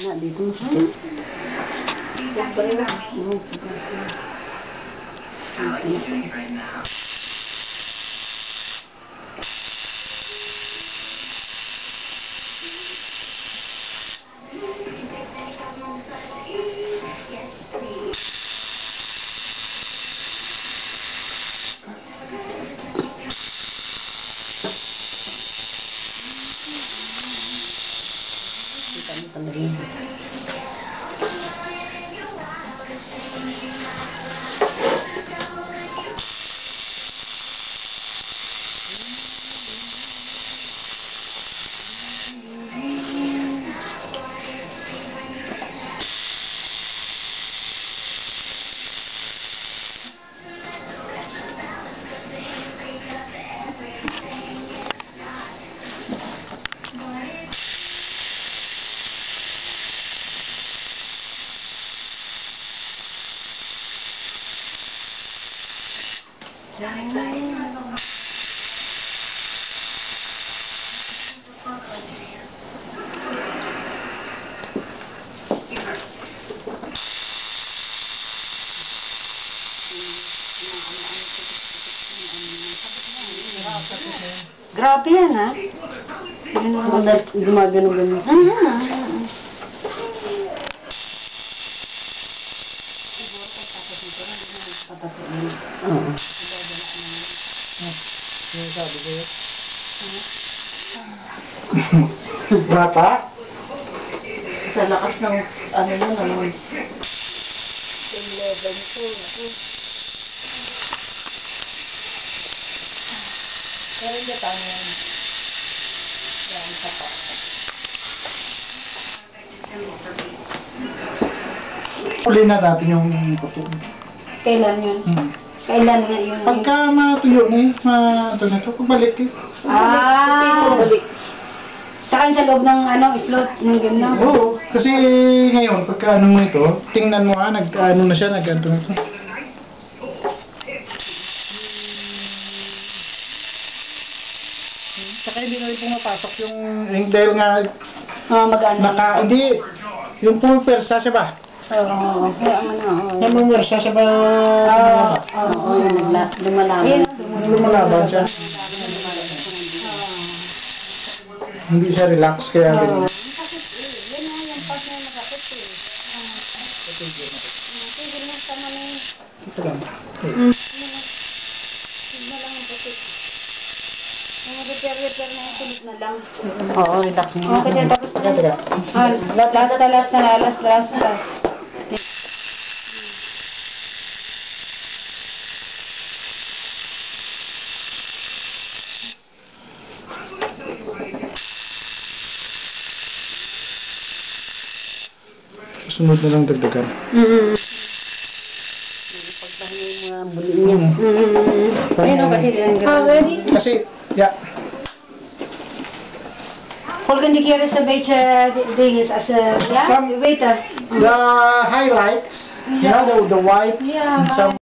Na, dito masakit. Kita mo talaga yun. Grabe yan, ha? Gumagano-gano. Bata? Sa lakas ng ano yun, ano? 11 po. Pero hindi pa yan. Yan, isa pa. Uli na natin yung puto. Kailan yun? Kailan nga yun? Pagka matuyo na eh, ito na ito, pagbalik eh. Balik. Tsaka sa loob ng ano, slot, yung gano'n. Oo, kasi ngayon, pagka ano mo ito, tingnan mo nag-ano na siya, nag-ano na ito. Tsaka hindi na rin pumapasok yung dahil nga, hindi, yung pulpersa siya ba? Oo, kaya ano. Yung pulpersa siya ba? Oo, lumalaban. Lumalaban siya. Hindi siya relax, kaya ganyan. Yan na, yung pas na nakakit eh. Tigil na sa mali. Ito lang. Tigil na lang ang pusit. Yung repair na yung tulog na lang. Oo, relax mo. Okay, tapos last. Sunod na lang dagdagan. Pagtahin yung mga buli niya. Ayun kasi. Kasi, yeah. Holgan di kira sa becha dinges as a waiter. The highlights, the white, and some